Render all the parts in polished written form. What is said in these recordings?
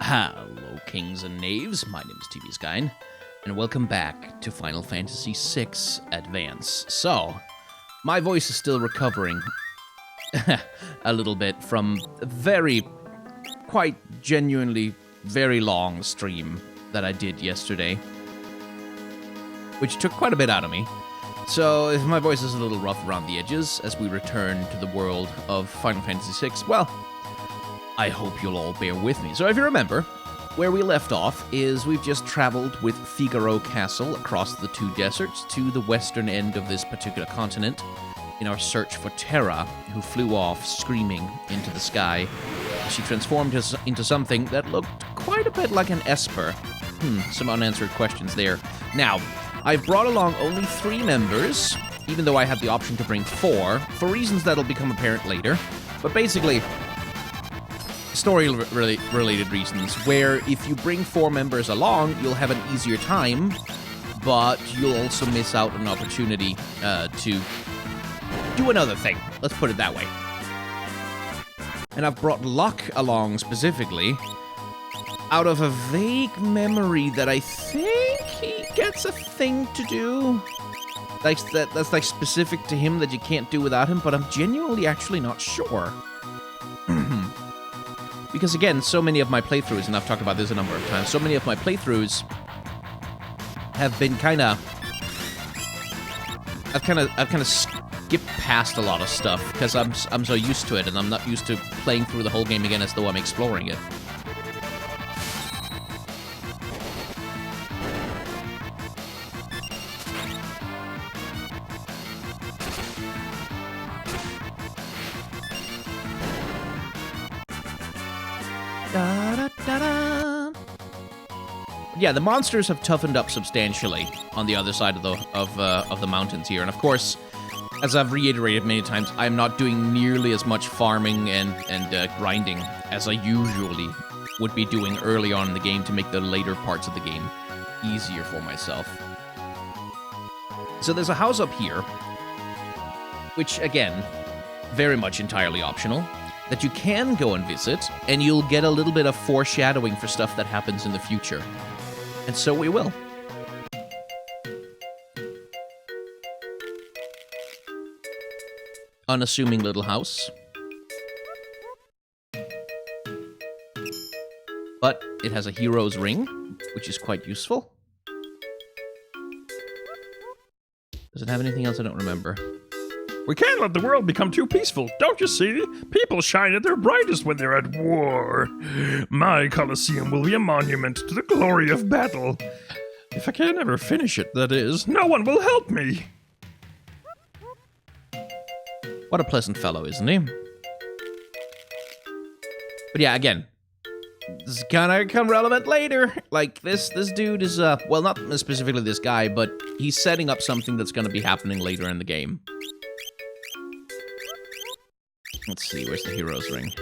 Hello, kings and knaves. My name is TV Skyn, and welcome back to Final Fantasy VI Advance. So, my voice is still recovering a little bit from a quite genuinely very long stream that I did yesterday, which took quite a bit out of me. So, if my voice is a little rough around the edges as we return to the world of Final Fantasy VI, well, I hope you'll all bear with me. So if you remember, where we left off is we've just traveled with Figaro Castle across the two deserts to the western end of this particular continent in our search for Terra, who flew off screaming into the sky. She transformed us into something that looked quite a bit like an Esper. Some unanswered questions there. Now, I've brought along only 3 members, even though I had the option to bring 4, for reasons that'll become apparent later. But basically, story-related reasons, where if you bring 4 members along, you'll have an easier time, but you'll also miss out on an opportunity to do another thing. Let's put it that way. And I've brought Locke along specifically out of a vague memory that I think he gets a thing to do. That's like specific to him that you can't do without him, but I'm genuinely actually not sure. Because again, so many of my playthroughs, and I've talked about this a number of times, so many of my playthroughs have been I've kind of skipped past a lot of stuff because I'm so used to it, and I'm not used to playing through the whole game again as though I'm exploring it. Yeah, the monsters have toughened up substantially on the other side of the mountains here, and of course, as I've reiterated many times, I'm not doing nearly as much farming and grinding as I usually would be doing early on in the game to make the later parts of the game easier for myself. So there's a house up here, which again, very much entirely optional, that you can go and visit, and you'll get a little bit of foreshadowing for stuff that happens in the future. And so we will. Unassuming little house. But it has a hero's ring, which is quite useful. Does it have anything else? I don't remember. We can't let the world become too peaceful, don't you see? People shine at their brightest when they're at war. My Colosseum will be a monument to the glory of battle. If I can ever finish it, that is, no one will help me. What a pleasant fellow, isn't he? But yeah, again, this is gonna come relevant later. Like, this dude is, well, not specifically this guy, but he's setting up something that's gonna be happening later in the game. Let's see, where's the hero's ring?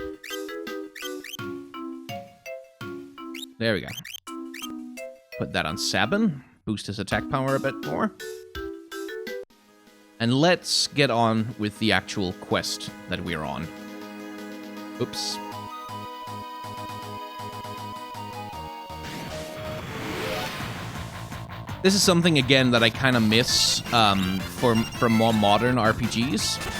There we go. Put that on Sabin. Boost his attack power a bit more. And let's get on with the actual quest that we're on. Oops. This is something, again, that I kind of miss from more modern RPGs.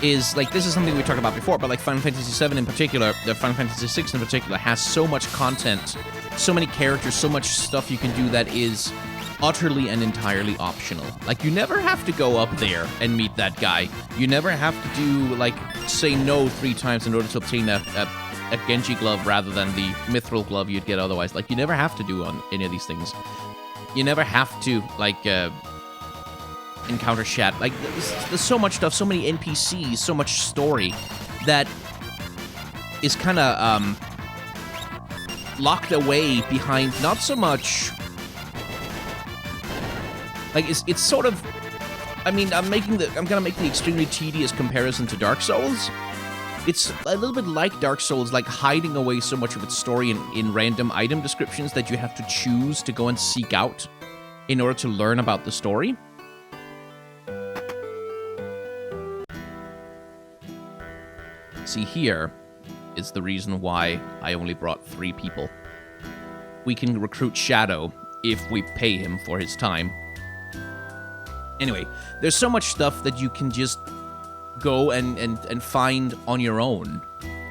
Is, like, this is something we talked about before, but, like, Final Fantasy VII in particular, Final Fantasy VI in particular, has so much content, so many characters, so much stuff you can do that is utterly and entirely optional. Like, you never have to go up there and meet that guy. You never have to do, like, say no 3 times in order to obtain a Genji glove rather than the mithril glove you'd get otherwise. Like, you never have to do on any of these things. You never have to, like, encounter Shat. Like, there's so much stuff, so many NPCs, so much story that is kind of locked away behind not so much. Like, it's sort of. I mean, I'm gonna make the extremely tedious comparison to Dark Souls. It's a little bit like Dark Souls, like hiding away so much of its story in random item descriptions that you have to choose to go and seek out in order to learn about the story. See here, is the reason why I only brought 3 people. We can recruit Shadow if we pay him for his time. Anyway, there's so much stuff that you can just go and find on your own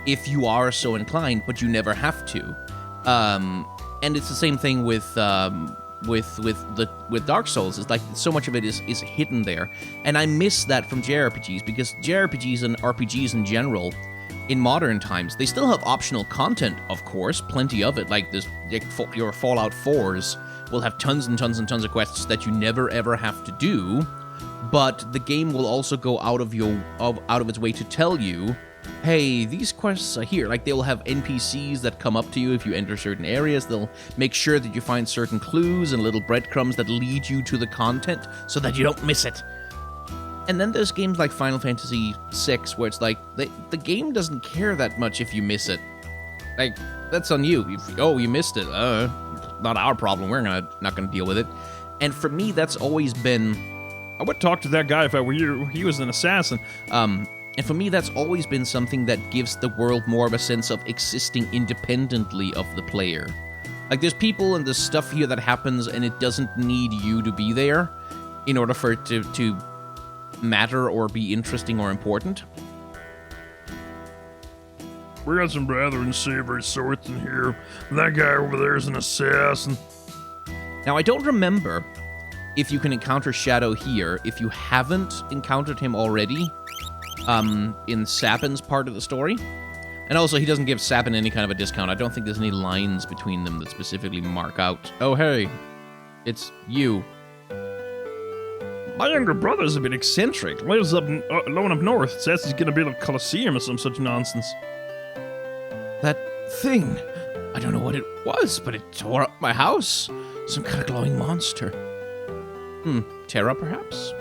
if you are so inclined, but you never have to. And it's the same thing with Dark Souls. It's like so much of it is hidden there, and I miss that from JRPGs, because JRPGs and RPGs in general, in modern times, they still have optional content, of course, plenty of it. Like this, your Fallout 4s will have tons and tons and tons of quests that you never ever have to do, but the game will also go out of its way to tell you, hey, these quests are here. Like, they will have NPCs that come up to you if you enter certain areas. They'll make sure that you find certain clues and little breadcrumbs that lead you to the content so that you don't miss it. And then there's games like Final Fantasy VI where it's like, the game doesn't care that much if you miss it. Like, that's on you. You missed it. Not our problem. We're not gonna deal with it. And for me, that's always been... I would talk to that guy if I were you. He was an assassin. And for me, that's always been something that gives the world more of a sense of existing independently of the player. Like, there's people and there's stuff here that happens, and it doesn't need you to be there in order for it to matter or be interesting or important. We got some rather unsavory sorts in here. That guy over there is an assassin. Now, I don't remember if you can encounter Shadow here if you haven't encountered him already. In Sabin's part of the story. And also, he doesn't give Sabin any kind of a discount. I don't think there's any lines between them that specifically mark out, oh, hey, it's you. My younger brother's a bit eccentric. Lives up low enough north. Says he's gonna build a coliseum or some such nonsense. That thing. I don't know what it was, but it tore up my house. Some kind of glowing monster. Terra, perhaps?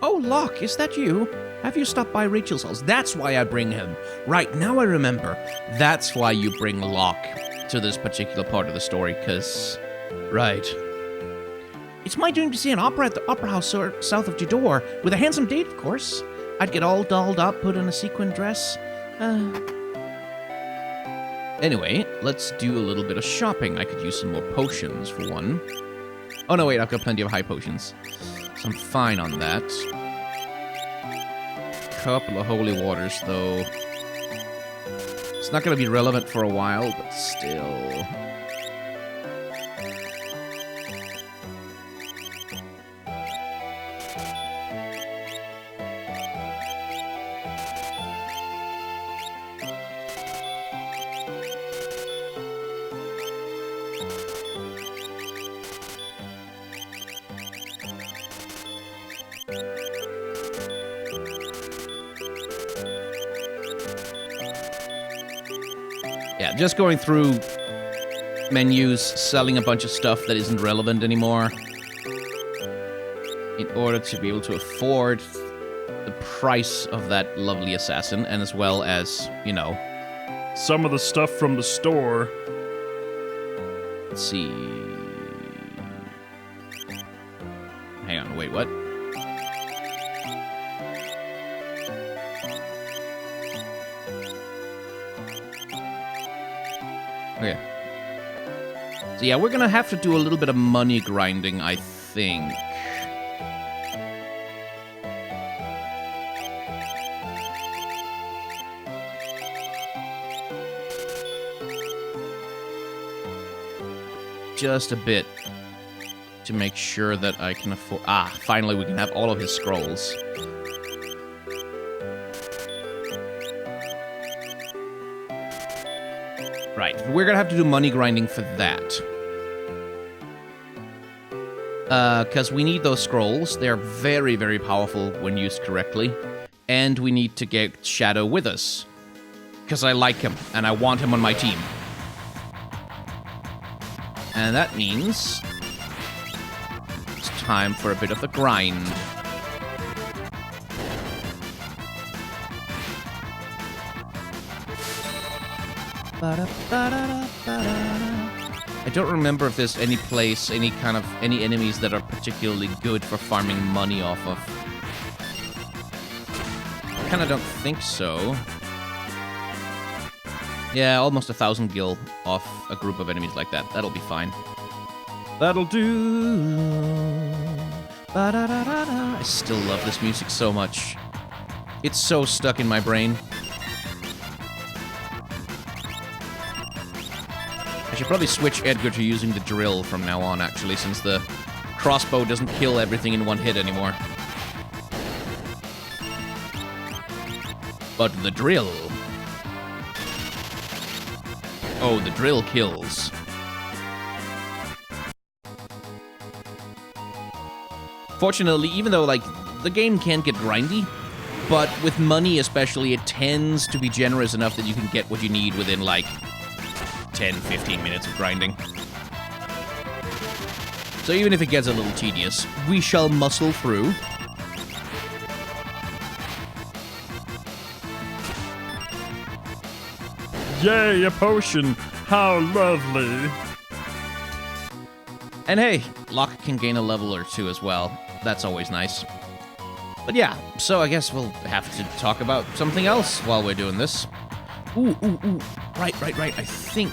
Oh, Locke, is that you? Have you stopped by Rachel's house? That's why I bring him. Right, now I remember. That's why you bring Locke to this particular part of the story, because... Right. It's my dream to see an opera at the Opera House south of Jador, with a handsome date, of course. I'd get all dolled up, put on a sequin dress. Anyway, let's do a little bit of shopping. I could use some more potions, for one. Oh, no, wait, I've got plenty of high potions. So I'm fine on that. Couple of holy waters, though. It's not going to be relevant for a while, but still. Yeah, just going through menus, selling a bunch of stuff that isn't relevant anymore in order to be able to afford the price of that lovely assassin, and as well as, you know... some of the stuff from the store. Let's see... Hang on, wait, what? Okay. So yeah, we're gonna have to do a little bit of money grinding, I think. Just a bit. To make sure that I can afford... Ah, finally we can have all of his scrolls. Right, we're gonna have to do money grinding for that. Because we need those scrolls. They're very, very powerful when used correctly. And we need to get Shadow with us. Because I like him, and I want him on my team. And that means... it's time for a bit of the grind. I don't remember if there's any place, any enemies that are particularly good for farming money off of. I kind of don't think so. Yeah, almost 1,000 gil off a group of enemies like that. That'll be fine. That'll do. Ba-da-da-da-da. I still love this music so much. It's so stuck in my brain. I should probably switch Edgar to using the drill from now on, actually, since the crossbow doesn't kill everything in one hit anymore. But the drill... Oh, the drill kills. Fortunately, even though, like, the game can get grindy, but with money especially, it tends to be generous enough that you can get what you need within, like, 10-15 minutes of grinding. So even if it gets a little tedious, we shall muscle through. Yay, a potion! How lovely! And hey, Locke can gain a level or two as well. That's always nice. But yeah, so I guess we'll have to talk about something else while we're doing this. Ooh. Right. I think...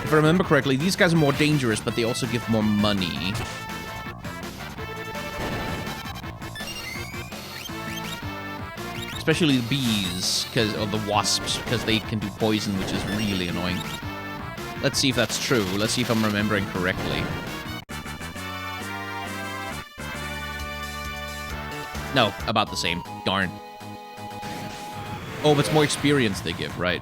If I remember correctly, these guys are more dangerous, but they also give more money. Especially the bees, or the wasps, because they can do poison, which is really annoying. Let's see if that's true. Let's see if I'm remembering correctly. No, about the same. Darn. Oh, but it's more experience they give, right?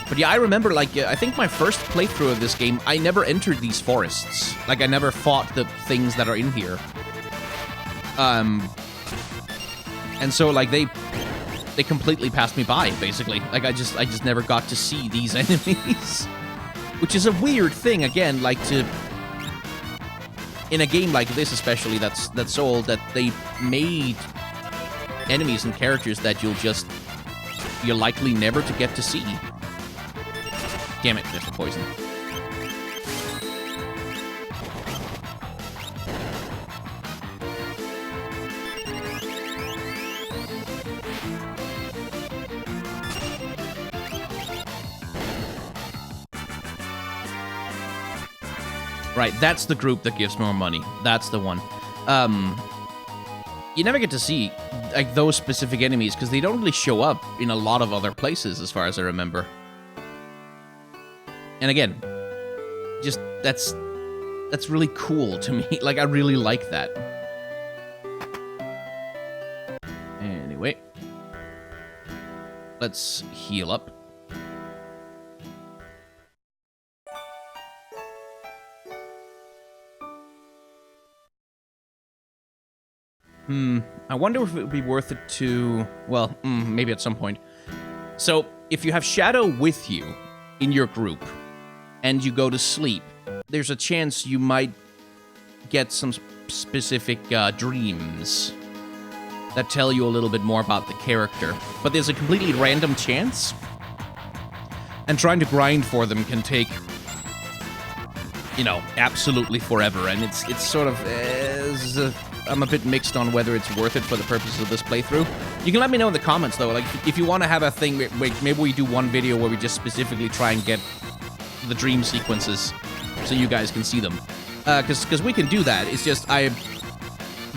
But yeah, I remember, like, I think my first playthrough of this game, I never entered these forests. Like, I never fought the things that are in here. And so, like, they completely passed me by, basically. Like, I just never got to see these enemies. Which is a weird thing, again, like, to... In a game like this, especially, that's so old, that they made enemies and characters that you're likely never to get to see. Damn it, there's the poison. Right, that's the group that gives more money. That's the one. You never get to see, like, those specific enemies, because they don't really show up in a lot of other places, as far as I remember. And again, just, that's really cool to me. Like, I really like that. Anyway. Let's heal up. I wonder if it would be worth it to... Well, maybe at some point. So, if you have Shadow with you in your group, and you go to sleep, there's a chance you might get some specific dreams that tell you a little bit more about the character. But there's a completely random chance, and trying to grind for them can take, you know, absolutely forever. And it's sort of... I'm a bit mixed on whether it's worth it for the purposes of this playthrough. You can let me know in the comments, though. Like, if you want to have a thing, maybe we do one video where we just specifically try and get the dream sequences so you guys can see them. Because we can do that. It's just, I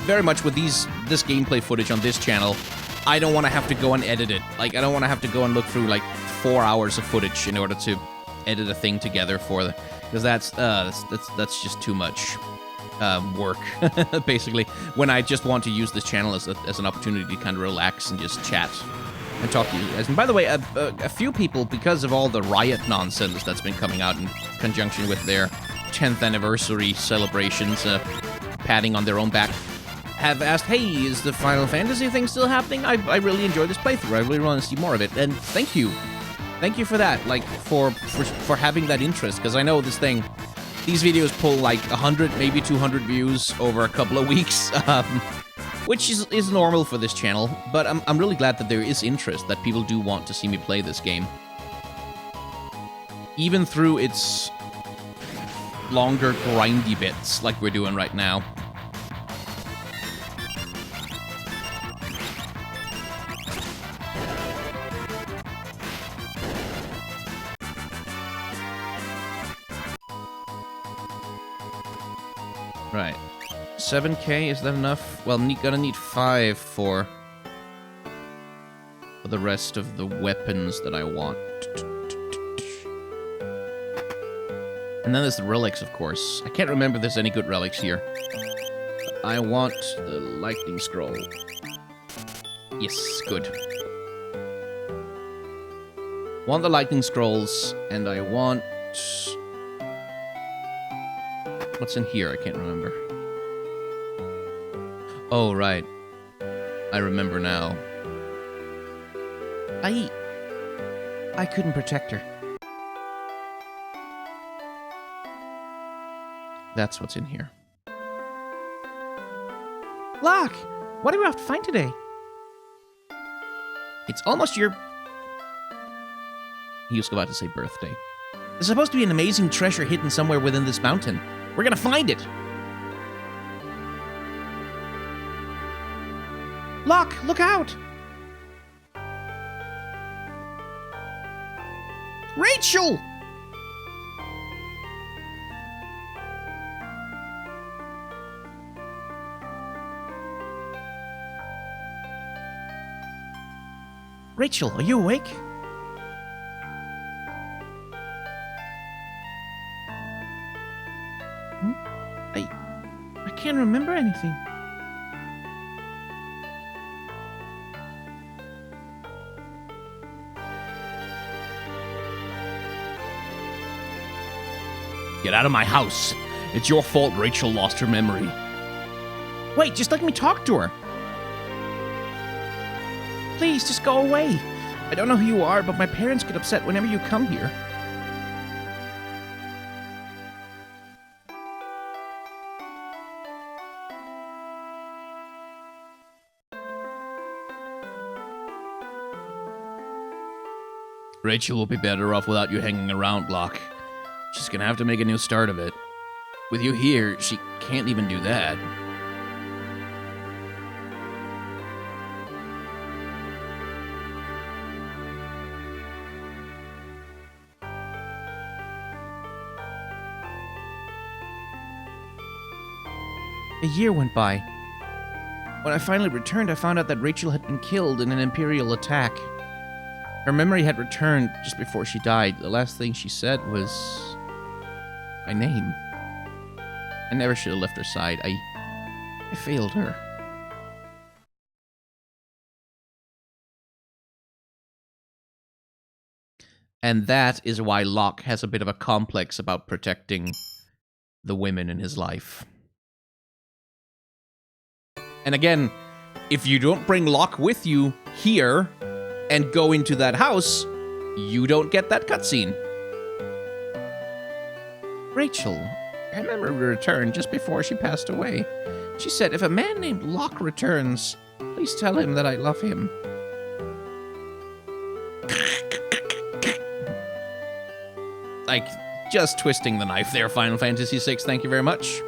very much with this gameplay footage on this channel, I don't want to have to go and edit it. Like, I don't want to have to go and look through, like, 4 hours of footage in order to edit a thing together for the... Because that's just too much work, basically, when I just want to use this channel as an opportunity to kind of relax and just chat and talk to you guys. And by the way, a few people, because of all the Riot nonsense that's been coming out in conjunction with their 10th anniversary celebrations, patting on their own back, have asked, hey, is the Final Fantasy thing still happening? I really enjoy this playthrough. I really want to see more of it. And thank you. Thank you for that, like, for having that interest, because I know this thing... These videos pull like 100, maybe 200 views over a couple of weeks. which is normal for this channel, but I'm really glad that there is interest, that people do want to see me play this game. Even through its longer, grindy bits, like we're doing right now. Right. 7k, is that enough? Well, gonna need 5 for the rest of the weapons that I want. And then there's the relics, of course. I can't remember if there's any good relics here. But I want the lightning scroll. Yes, good. Want the lightning scrolls, and I want... What's in here? I can't remember. Oh, right. I remember now. I couldn't protect her. That's what's in here. Locke! What do we have to find today? It's almost your... He was about to say birthday. There's supposed to be an amazing treasure hidden somewhere within this mountain. We're gonna find it! Locke, look out! Rachel! Rachel, are you awake? I can't remember anything. Get out of my house. It's your fault Rachel lost her memory. Wait, just let me talk to her. Please, just go away. I don't know who you are, but my parents get upset whenever you come here. Rachel will be better off without you hanging around, Locke. She's gonna have to make a new start of it. With you here, she can't even do that. A year went by. When I finally returned, I found out that Rachel had been killed in an Imperial attack. Her memory had returned just before she died. The last thing she said was... my name. I never should have left her side. I failed her. And that is why Locke has a bit of a complex about protecting the women in his life. And again, if you don't bring Locke with you here and go into that house, you don't get that cutscene. Rachel, I remember we returned just before she passed away. She said, if a man named Locke returns, please tell him that I love him. Like, just twisting the knife there, Final Fantasy VI, thank you very much.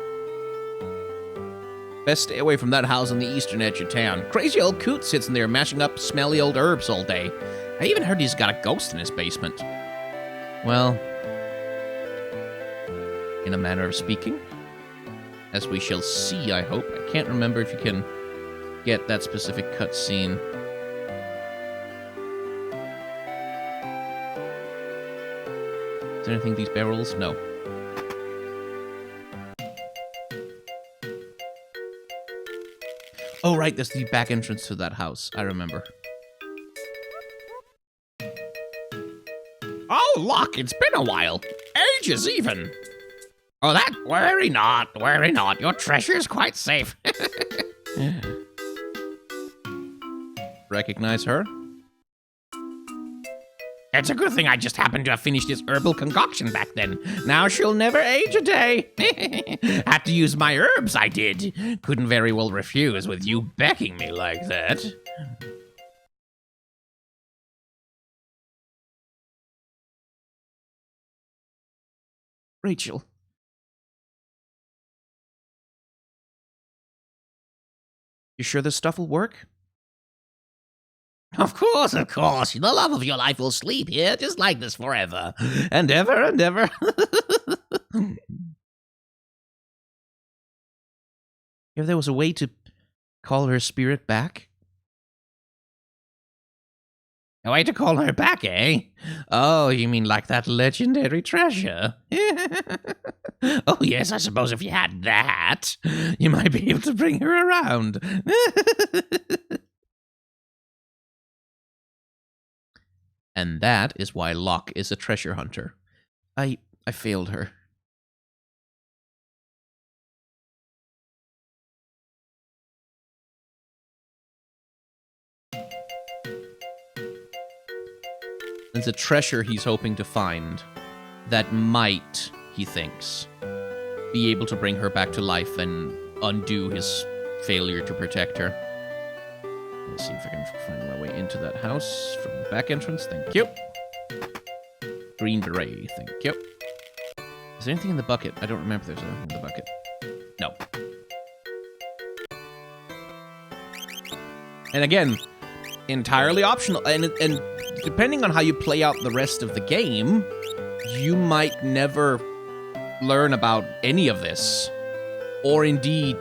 Best stay away from that house on the eastern edge of town. Crazy old coot sits in there mashing up smelly old herbs all day. I even heard he's got a ghost in his basement. Well, in a manner of speaking, as we shall see, I hope. I can't remember if you can get that specific cutscene. Is there anything in these barrels? No. Oh, right, there's the back entrance to that house. I remember. Oh, Locke, it's been a while. Ages, even. Oh, that? Worry not, worry not. Your treasure is quite safe. Recognize her? It's a good thing I just happened to have finished this herbal concoction back then. Now she'll never age a day. Had to use my herbs, I did. Couldn't very well refuse with you begging me like that. Rachel. You sure this stuff will work? Of course, of course. The love of your life will sleep here just like this forever. And ever and ever. If there was a way to call her spirit back? A way to call her back, eh? Oh, you mean like that legendary treasure? Oh, yes, I suppose if you had that, you might be able to bring her around. And that is why Locke is a treasure hunter. I failed her. It's a treasure he's hoping to find that might, he thinks, be able to bring her back to life and undo his failure to protect her. Let's see if I can find my way into that house from the back entrance. Thank you. Green beret. Thank you. Is there anything in the bucket? I don't remember if there's anything in the bucket. No. And again, entirely optional. And depending on how you play out the rest of the game, you might never learn about any of this. Or indeed,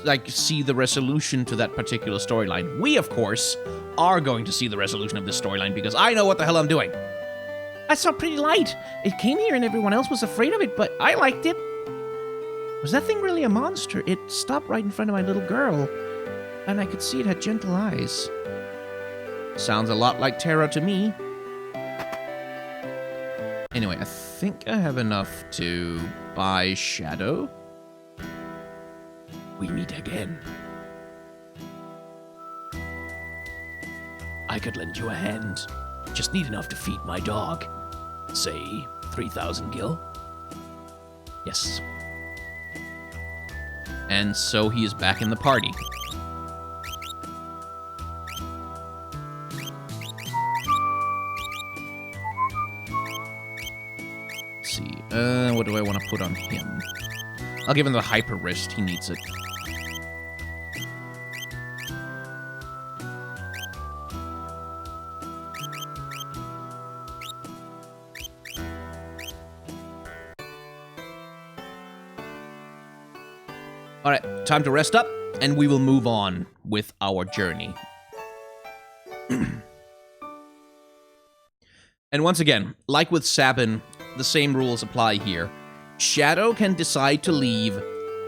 like, see the resolution to that particular storyline. We, of course, are going to see the resolution of this storyline because I know what the hell I'm doing. I saw Pretty Light. It came here and everyone else was afraid of it, but I liked it. Was that thing really a monster? It stopped right in front of my little girl, and I could see it had gentle eyes. Sounds a lot like Terra to me. Anyway, I think I have enough to buy Shadow. We meet again. I could lend you a hand. Just need enough to feed my dog. Say, 3,000 gil? Yes. And so he is back in the party. Let's see, what do I want to put on him? I'll give him the hyper wrist, he needs it. Alright, time to rest up, and we will move on with our journey. And once again, like with Sabin, the same rules apply here. Shadow can decide to leave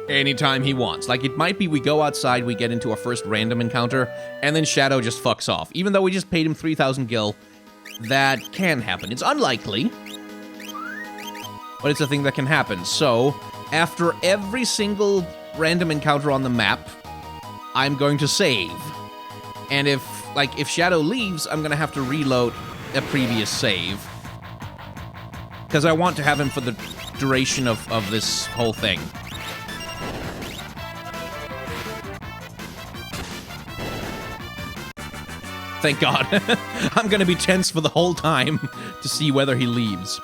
anytime he wants. Like, it might be we go outside, we get into our first random encounter, and then Shadow just fucks off. Even though we just paid him 3,000 gil, that can happen. It's unlikely, but it's a thing that can happen. So, after every single random encounter on the map, I'm going to save. And if Shadow leaves, I'm going to have to reload a previous save. Because I want to have him for the duration of this whole thing. Thank God. I'm going to be tense for the whole time to see whether he leaves.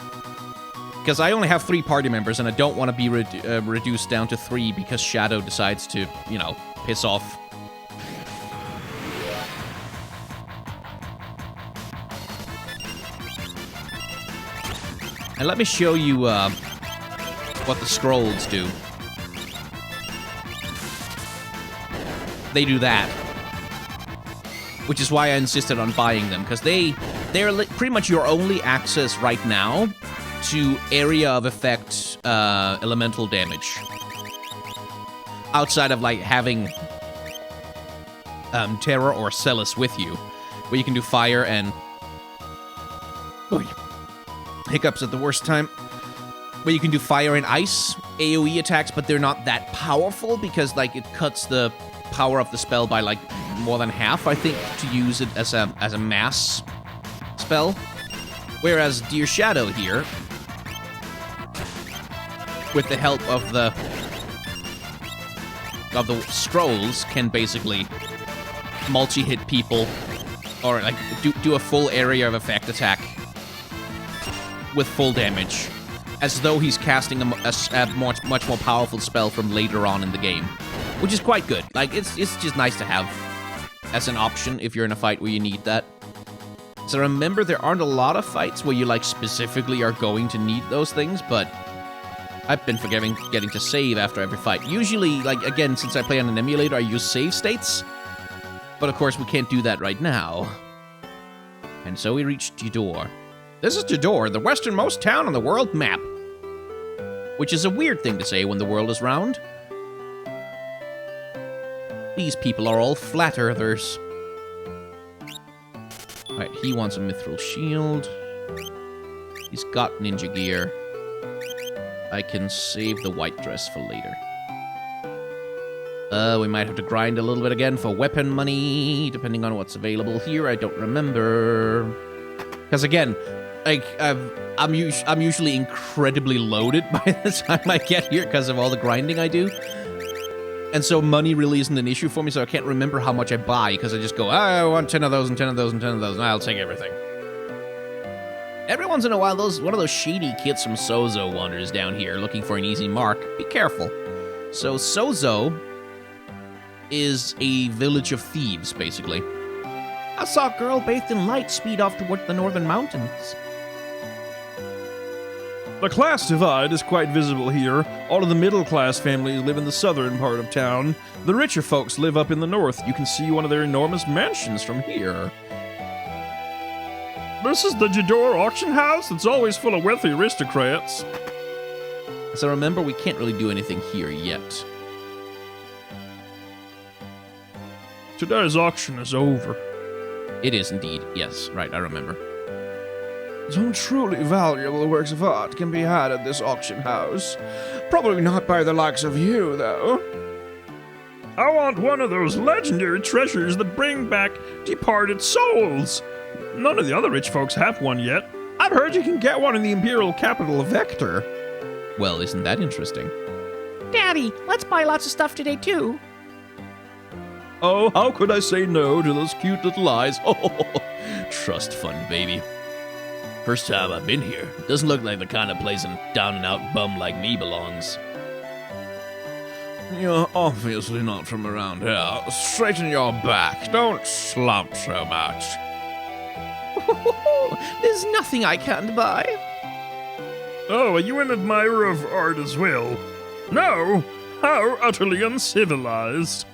Because I only have 3 party members, and I don't want to be reduced down to 3 because Shadow decides to, you know, piss off. And let me show you what the scrolls do. They do that. Which is why I insisted on buying them, because they're pretty much your only access right now to area of effect elemental damage. Outside of, like, having Terra or Celis with you, where you can do fire and... Oy. Hiccups at the worst time. Where you can do fire and ice AoE attacks, but they're not that powerful because, like, it cuts the power of the spell by, like, more than half, I think, to use it as a mass spell. Whereas Dear Shadow here, with the help of the scrolls, can basically multi-hit people, or like do a full area of effect attack with full damage, as though he's casting a much more powerful spell from later on in the game, which is quite good. Like, it's just nice to have as an option if you're in a fight where you need that. So remember, there aren't a lot of fights where you, like, specifically are going to need those things, but I've been forgetting getting to save after every fight. Usually, like, again, since I play on an emulator, I use save states, but of course we can't do that right now. And so we reached Jador. This is Jador, the westernmost town on the world map. Which is a weird thing to say when the world is round. These people are all flat earthers. Alright, he wants a mithril shield. He's got ninja gear. I can save the white dress for later. We might have to grind a little bit again for weapon money, depending on what's available here. I don't remember. Because again, like, I'm usually incredibly loaded by the time I get here because of all the grinding I do. And so money really isn't an issue for me, so I can't remember how much I buy, because I just go, I want 10 of those and 10 of those and 10 of those, and I'll take everything. Every once in a while, one of those shady kids from Sozo wanders down here looking for an easy mark. Be careful. So Sozo is a village of thieves, basically. I saw a girl bathed in light speed off toward the northern mountains. The class divide is quite visible here. All of the middle-class families live in the southern part of town. The richer folks live up in the north. You can see one of their enormous mansions from here. This is the Jador auction house. It's always full of wealthy aristocrats. So remember, we can't really do anything here yet. Today's auction is over. It is indeed. Yes, right, I remember. Some truly valuable works of art can be had at this auction house. Probably not by the likes of you, though. I want one of those legendary treasures that bring back departed souls. None of the other rich folks have one yet. I've heard you can get one in the imperial capital of Vector. Well, isn't that interesting? Daddy, let's buy lots of stuff today, too. Oh, how could I say no to those cute little eyes? Oh, trust fund, baby. First time I've been here. Doesn't look like the kind of place a down-and-out bum like me belongs. You're obviously not from around here. Straighten your back. Don't slump so much. There's nothing I can't buy. Oh, are you an admirer of art as well? No? How utterly uncivilized.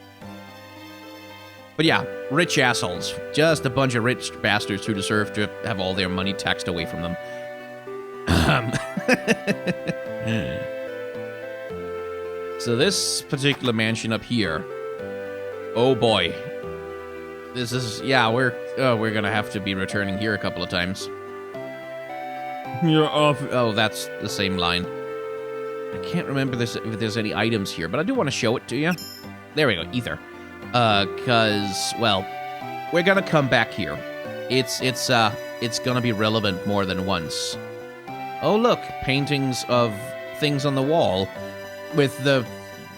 But yeah, rich assholes. Just a bunch of rich bastards who deserve to have all their money taxed away from them. So this particular mansion up here. Oh boy. This is, yeah, we're gonna have to be returning here a couple of times. You're off. Oh, that's the same line. I can't remember if there's any items here, but I do want to show it to you. There we go, ether. Cause, well, we're gonna come back here. It's gonna be relevant more than once. Oh look, paintings of things on the wall with the,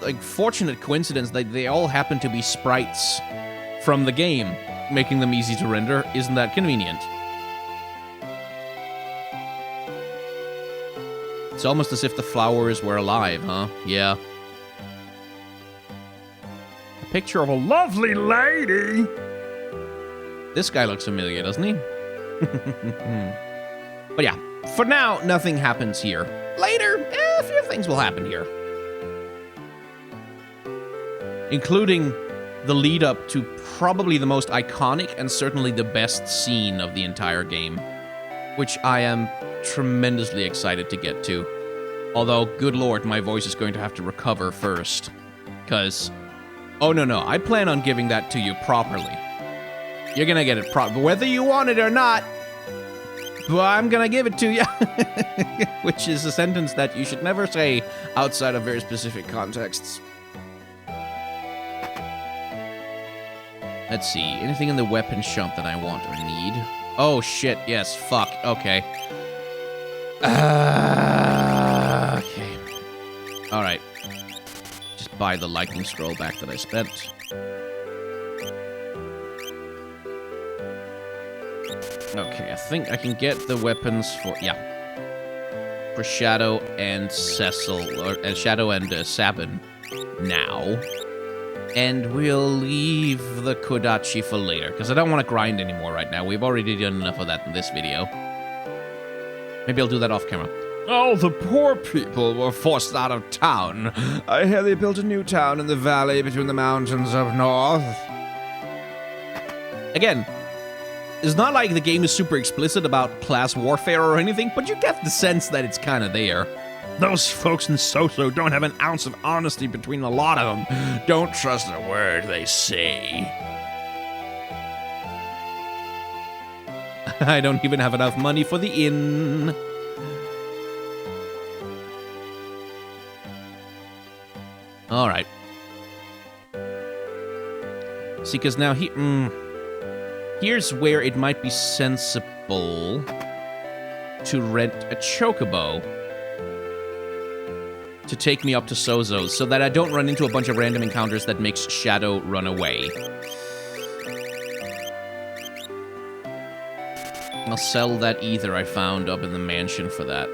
like, fortunate coincidence that they all happen to be sprites from the game, making them easy to render. Isn't that convenient? It's almost as if the flowers were alive, huh? Yeah. Picture of a lovely lady. This guy looks familiar, doesn't he? But yeah, for now, nothing happens here. Later, a few things will happen here. Including the lead up to probably the most iconic and certainly the best scene of the entire game, which I am tremendously excited to get to. Although, good lord, my voice is going to have to recover first. Because... oh, no, I plan on giving that to you properly. You're gonna get it whether you want it or not, but I'm gonna give it to you. Which is a sentence that you should never say outside of very specific contexts. Let's see, anything in the weapon shop that I want or need? Oh, shit. Yes, fuck. Okay. Okay. Alright. Just buy the lightning scroll back that I spent. Okay, I think I can get the weapons for... Yeah. For Shadow and Cecil, or Shadow and Sabin now. And we'll leave the Kodachi for later, because I don't want to grind anymore right now. We've already done enough of that in this video. Maybe I'll do that off camera. Oh, the poor people were forced out of town. I hear they built a new town in the valley between the mountains up north. Again, it's not like the game is super explicit about class warfare or anything, but you get the sense that it's kind of there. Those folks in Soso don't have an ounce of honesty between a lot of them. Don't trust a word they say. I don't even have enough money for the inn. Alright. See, because now here's where it might be sensible to rent a chocobo to take me up to Sozo's so that I don't run into a bunch of random encounters that makes Shadow run away. I'll sell that ether I found up in the mansion for that.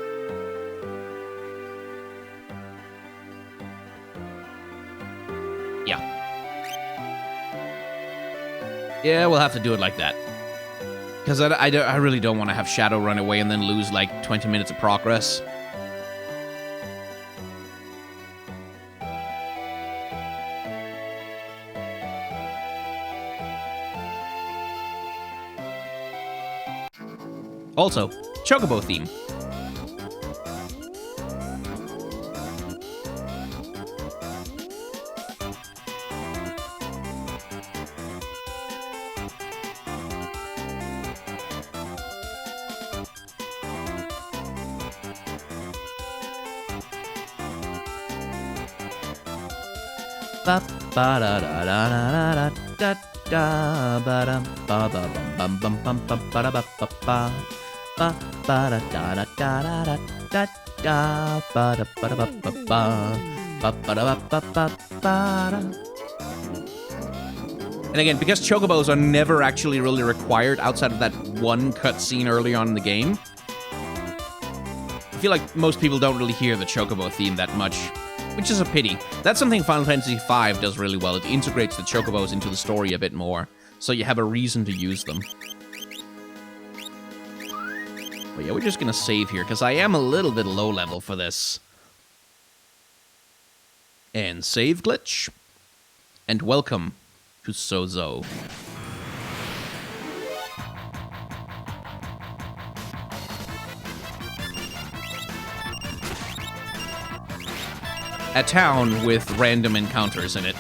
Yeah. Yeah, we'll have to do it like that. Because I really don't want to have Shadow run away and then lose like 20 minutes of progress. Also, Chocobo theme. Ba ba da da da da da da ba dum ba ba bum bum bum bum ba da ba ba ba. Ba ba da da da da da da da ba da ba da ba ba ba ba da ba ba ba. And again, because chocobos are never actually really required outside of that one cutscene early on in the game, I feel like most people don't really hear the chocobo theme that much, which is a pity. That's something Final Fantasy V does really well. It integrates the chocobos into the story a bit more, so you have a reason to use them. But yeah, we're just gonna save here, because I am a little bit low level for this. And save glitch. And welcome to Sozo. A town with random encounters in it.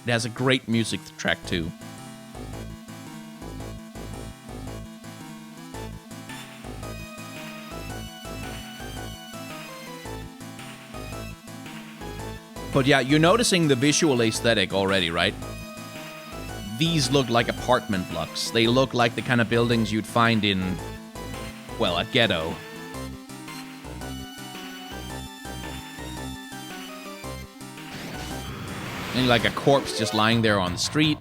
It has a great music track, too. But yeah, you're noticing the visual aesthetic already, right? These look like apartment blocks. They look like the kind of buildings you'd find in, well, a ghetto. And like a corpse just lying there on the street.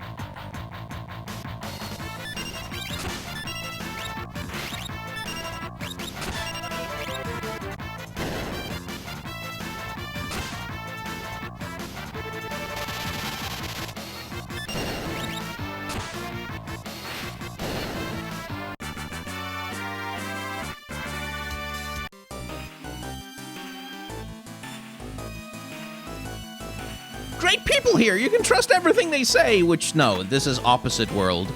Great people here. You can trust everything they say, which, no, this is opposite world.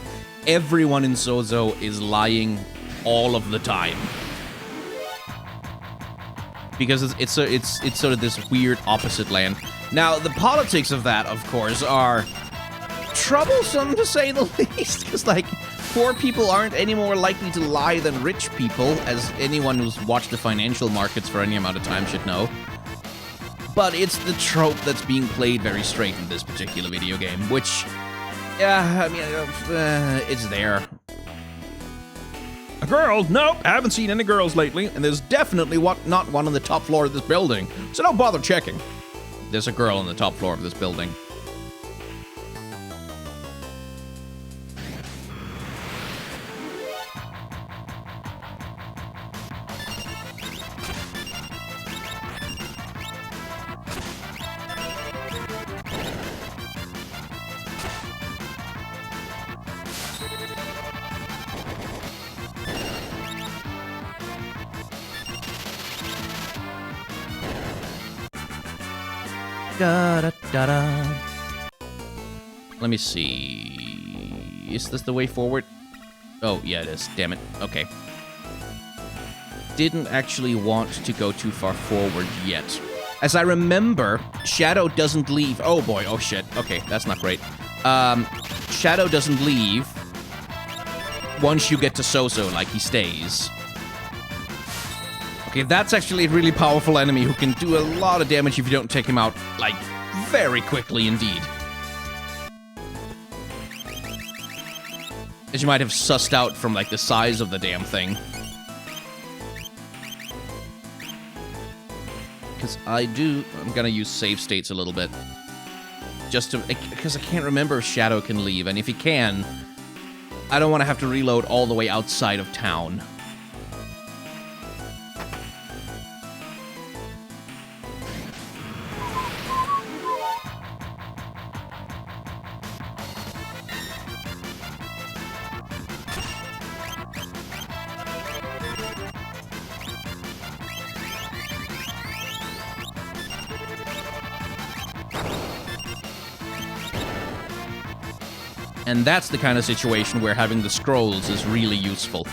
Everyone in Sozo is lying all of the time. because it's sort of this weird opposite land. Now, the politics of that, of course, are troublesome to say the least, because, like, poor people aren't any more likely to lie than rich people, as anyone who's watched the financial markets for any amount of time should know. But it's the trope that's being played very straight in this particular video game, which, yeah, I mean, it's there. A girl? Nope, I haven't seen any girls lately. And there's definitely not one on the top floor of this building, so don't bother checking. There's a girl on the top floor of this building. Da, da, da, da. Let me see. Is this the way forward? Oh, yeah, it is. Damn it. Okay. Didn't actually want to go too far forward yet. As I remember, Shadow doesn't leave. Oh, boy. Oh, shit. Okay, that's not great. Shadow doesn't leave once you get to Soso, like he stays. Okay, that's actually a really powerful enemy who can do a lot of damage if you don't take him out, like, very quickly indeed. As you might have sussed out from, like, the size of the damn thing. Because I'm gonna use save states a little bit. Just to, because I can't remember if Shadow can leave, and if he can, I don't want to have to reload all the way outside of town. And that's the kind of situation where having the scrolls is really useful.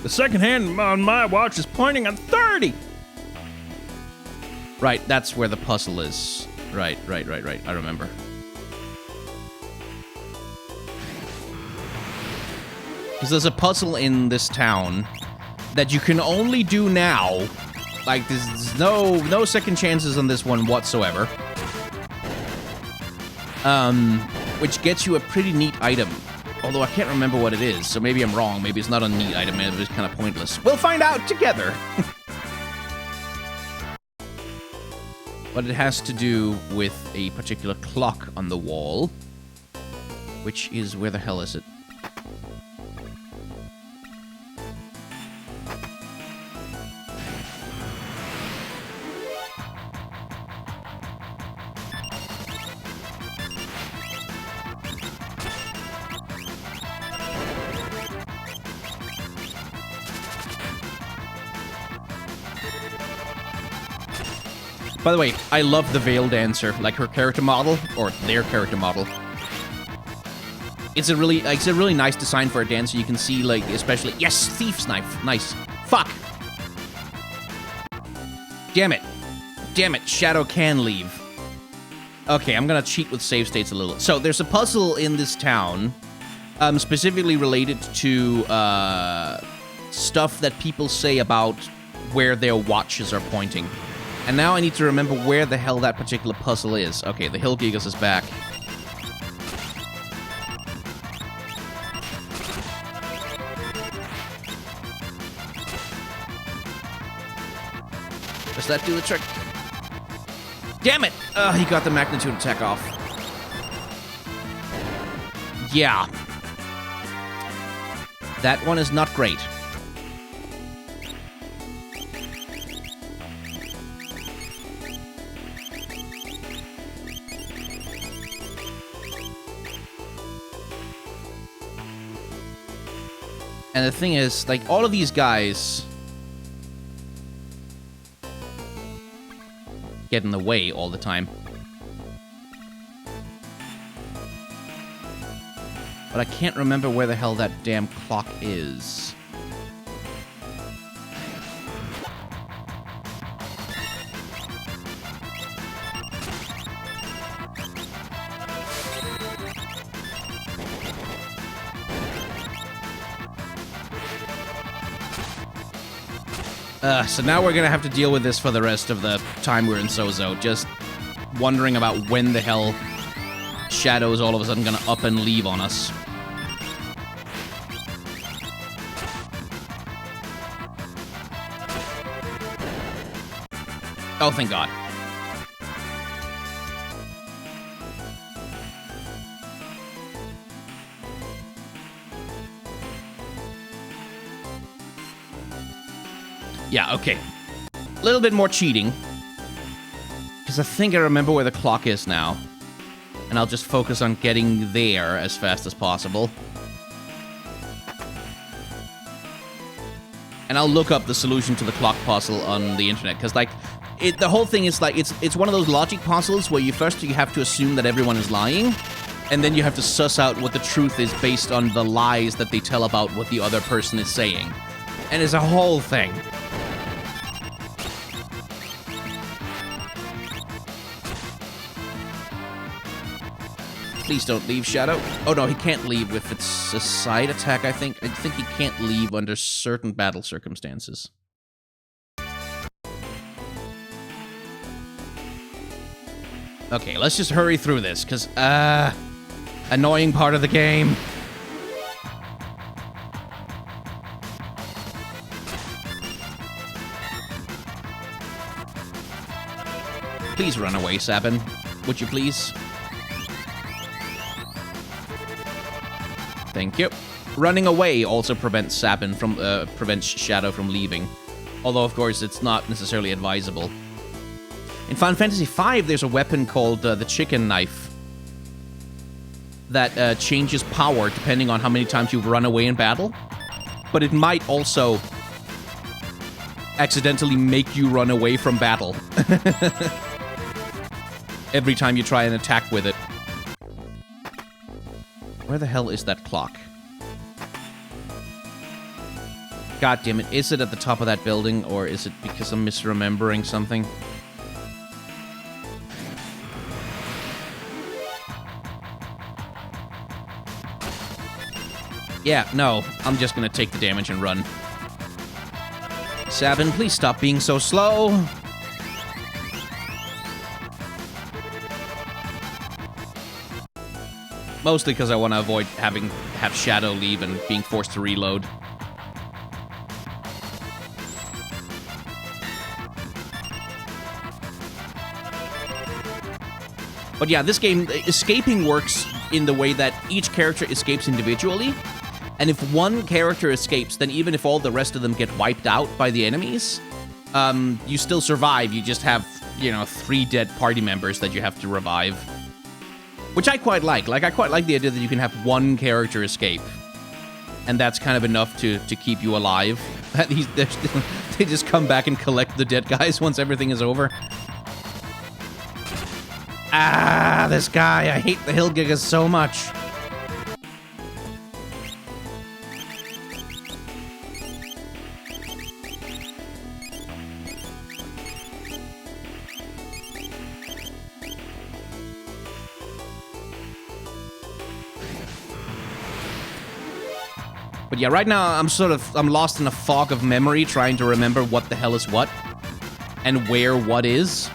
The second hand on my watch is pointing at 30. Right, that's where the puzzle is. Right. I remember. Because there's a puzzle in this town that you can only do now. Like, there's no second chances on this one whatsoever. Which gets you a pretty neat item. Although I can't remember what it is, so maybe I'm wrong. Maybe it's not a neat item, maybe it's kind of pointless. We'll find out together! But it has to do with a particular clock on the wall. Which is... where the hell is it? By the way, I love the Veil Dancer, like her character model, or their character model. It's a really nice design for a dancer. You can see, like, especially... Yes! Thief's Knife! Nice. Fuck! Damn it. Damn it, Shadow can leave. Okay, I'm gonna cheat with save states a little. So, there's a puzzle in this town, specifically related to, stuff that people say about where their watches are pointing. And now I need to remember where the hell that particular puzzle is. Okay, the Hill Gigas is back. Does that do the trick? Damn it! He got the magnitude attack off. Yeah. That one is not great. And the thing is, like, all of these guys get in the way all the time. But I can't remember where the hell that damn clock is. So now we're gonna have to deal with this for the rest of the time we're in Sozo. Just wondering about when the hell Shadow's all of a sudden gonna up and leave on us. Oh, thank God. Yeah, okay. A little bit more cheating. Because I think I remember where the clock is now. And I'll just focus on getting there as fast as possible. And I'll look up the solution to the clock puzzle on the internet. Because, like, the whole thing is, like, it's one of those logic puzzles where you have to assume that everyone is lying. And then you have to suss out what the truth is based on the lies that they tell about what the other person is saying. And it's a whole thing. Please don't leave, Shadow. Oh, no, he can't leave if it's a side attack, I think. I think he can't leave under certain battle circumstances. Okay, let's just hurry through this, because, annoying part of the game. Please run away, Sabin. Would you please? Thank you. Running away also prevents Sabin from prevents Shadow from leaving. Although, of course, it's not necessarily advisable. In Final Fantasy V, there's a weapon called the Chicken Knife that changes power depending on how many times you run away in battle. But it might also accidentally make you run away from battle. Every time you try and attack with it. Where the hell is that clock? God damn it. Is it at the top of that building, or is it because I'm misremembering something? Yeah, no. I'm just gonna take the damage and run. Sabin, please stop being so slow. Mostly because I want to avoid have Shadow leave and being forced to reload. But yeah, this game, escaping works in the way that each character escapes individually. And if one character escapes, then even if all the rest of them get wiped out by the enemies, you still survive. You just have, 3 dead party members that you have to revive. Which I quite like. Like, I quite like the idea that you can have one character escape. And that's kind of enough to keep you alive. They just come back and collect the dead guys once everything is over. Ah, this guy. I hate the hill gigas so much. But yeah, right now I'm lost in a fog of memory trying to remember what the hell is what and where what is.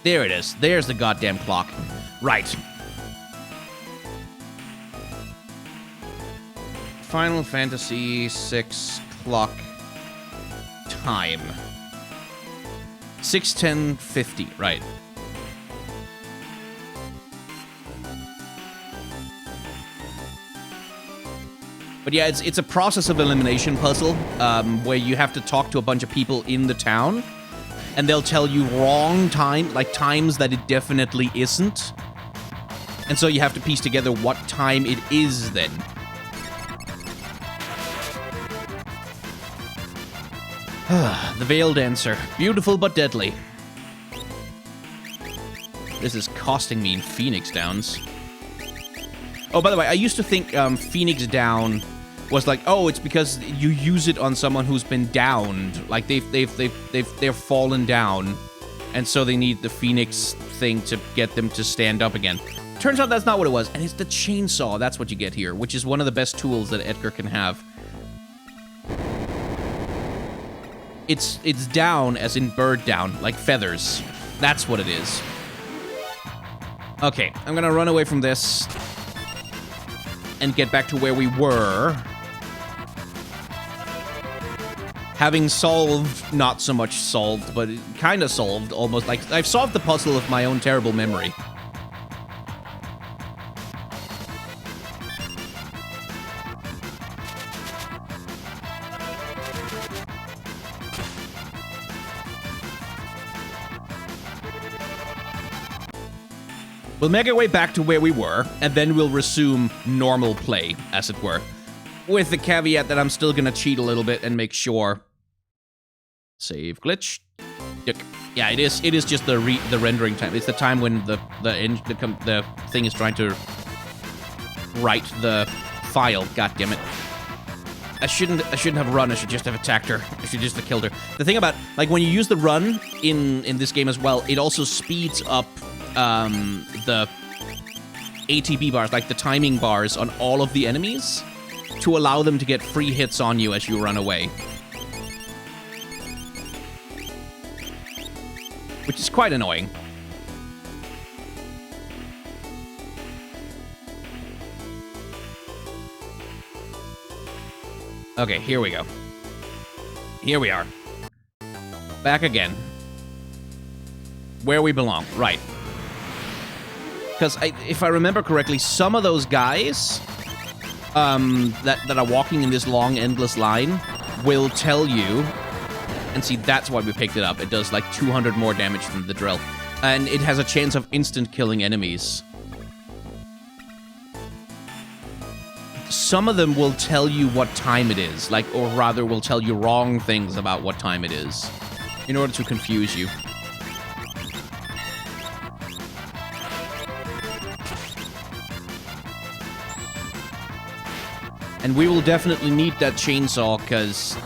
There it is. There's the goddamn clock. Right. Final Fantasy VI clock time. 6:10:50, right. But yeah, it's a process of elimination puzzle, where you have to talk to a bunch of people in the town, and they'll tell you wrong time, like times that it definitely isn't. And so you have to piece together what time it is then. The Veil Dancer. Beautiful but deadly. This is costing me in Phoenix Downs. Oh, by the way, I used to think Phoenix Down was like, oh, it's because you use it on someone who's been downed. Like, they're fallen down. And so they need the Phoenix thing to get them to stand up again. Turns out that's not what it was. And it's the chainsaw. That's what you get here, which is one of the best tools that Edgar can have. It's down as in bird down, like feathers. That's what it is. Okay, I'm gonna run away from this and get back to where we were. Having solved, not so much solved, but kind of solved, almost. Like, I've solved the puzzle of my own terrible memory. We'll make our way back to where we were, and then we'll resume normal play, as it were. With the caveat that I'm still gonna cheat a little bit and make sure. Save glitch. Yeah, it is just the rendering time. It's the time when the thing is trying to write the file. God damn it! I shouldn't have run. I should just have attacked her. I should just have killed her. The thing about, like, when you use the run in this game as well, it also speeds up the ATB bars, like the timing bars on all of the enemies, to allow them to get free hits on you as you run away. Which is quite annoying. Okay, here we go. Here we are. Back again. Where we belong. Right. Because if I remember correctly, some of those guys that are walking in this long, endless line will tell you... And see, that's why we picked it up. It does like 200 more damage than the drill. And it has a chance of instant killing enemies. Some of them will tell you what time it is. Like, or rather, will tell you wrong things about what time it is. In order to confuse you. And we will definitely need that chainsaw, because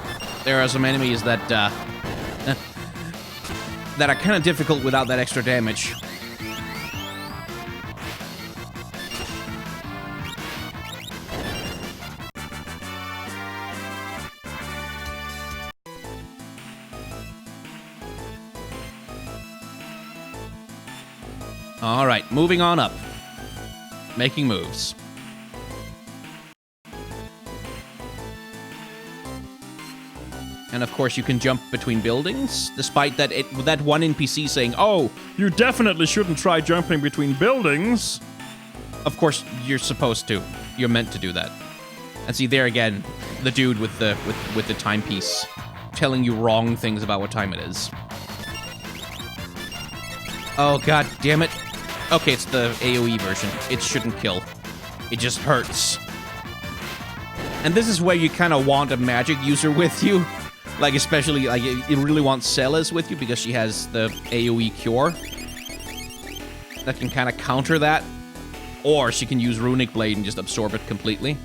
there are some enemies that, that are kind of difficult without that extra damage. Alright, moving on up. Making moves. And of course, you can jump between buildings, despite that that one NPC saying, "Oh, You definitely shouldn't try jumping between buildings. of course you're supposed to. You're meant to do that." And see, there again, the dude with the timepiece telling you wrong things about what time it is. Oh god damn it! Okay, it's the AoE version. It shouldn't kill. It just hurts. And this is where you kind of want a magic user with you. Like, especially, like, you really want Celes with you because she has the AoE cure. That can kind of counter that. Or she can use Runic Blade and just absorb it completely.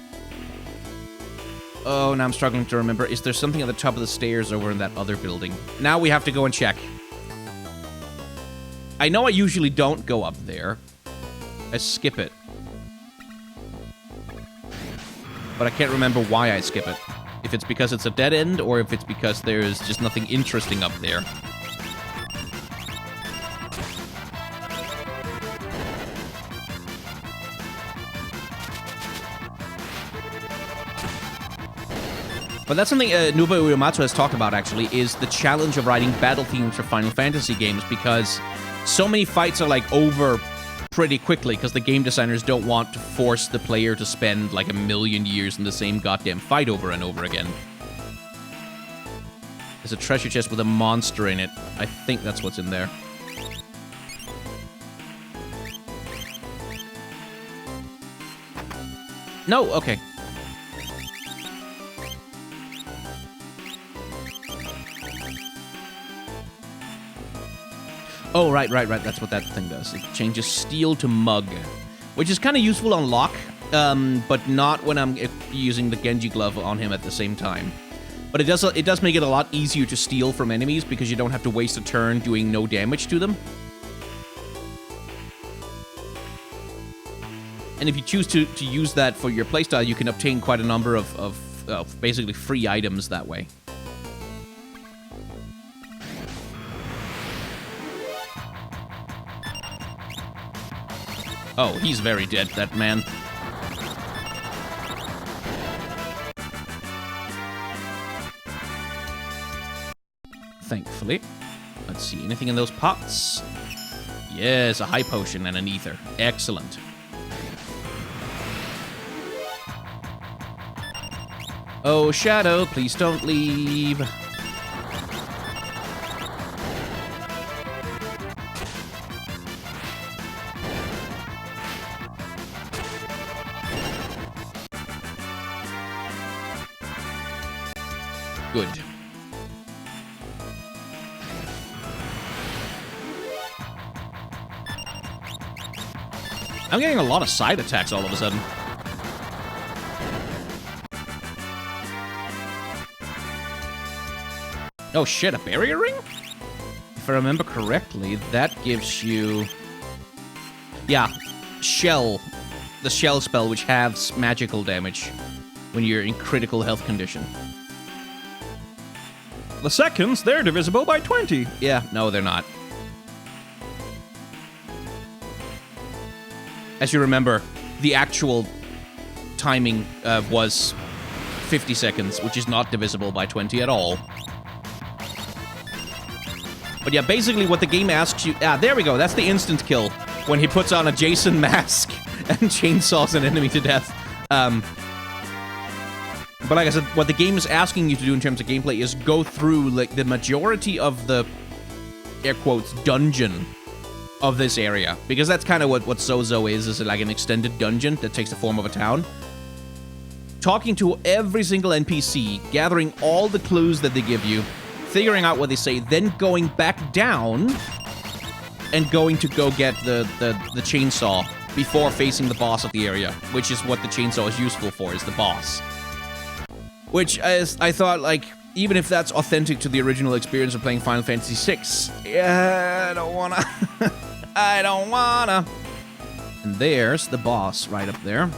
Oh, now I'm struggling to remember. Is there something at the top of the stairs over in that other building? Now we have to go and check. I know I usually don't go up there. I skip it. But I can't remember why I skip it. If it's because it's a dead end, or if it's because there's just nothing interesting up there. But that's something Nobuo Uematsu has talked about, actually, is the challenge of writing battle themes for Final Fantasy games, because so many fights are, like, over pretty quickly, because the game designers don't want to force the player to spend, like, 1,000,000 years in the same goddamn fight over and over again. There's a treasure chest with a monster in it. I think that's what's in there. No? Okay. Oh, right. That's what that thing does. It changes steel to mug, which is kind of useful on Locke, but not when I'm using the Genji glove on him at the same time. But it does make it a lot easier to steal from enemies because you don't have to waste a turn doing no damage to them. And if you choose to use that for your playstyle, you can obtain quite a number of basically free items that way. Oh, he's very dead, that man. Thankfully. Let's see, anything in those pots? Yes, a high potion and an ether. Excellent. Oh, Shadow, please don't leave. Good. I'm getting a lot of side attacks all of a sudden. Oh shit, a barrier ring? If I remember correctly, that gives you... Yeah, shell. The shell spell, which halves magical damage when you're in critical health condition. The seconds, they're divisible by 20. Yeah, no, they're not. As you remember, the actual timing was 50 seconds, which is not divisible by 20 at all. But yeah, basically what the game asks you... Ah, there we go. That's the instant kill. When he puts on a Jason mask and chainsaws an enemy to death. But like I said, what the game is asking you to do in terms of gameplay is go through like the majority of the, air quotes, dungeon of this area. Because that's kind of what Zozo is like an extended dungeon that takes the form of a town. Talking to every single NPC, gathering all the clues that they give you, figuring out what they say, then going back down and going to go get the chainsaw before facing the boss of the area, which is what the chainsaw is useful for, is the boss. Which, as I thought, like, even if that's authentic to the original experience of playing Final Fantasy VI, yeah, I don't wanna. I don't wanna. And there's the boss right up there.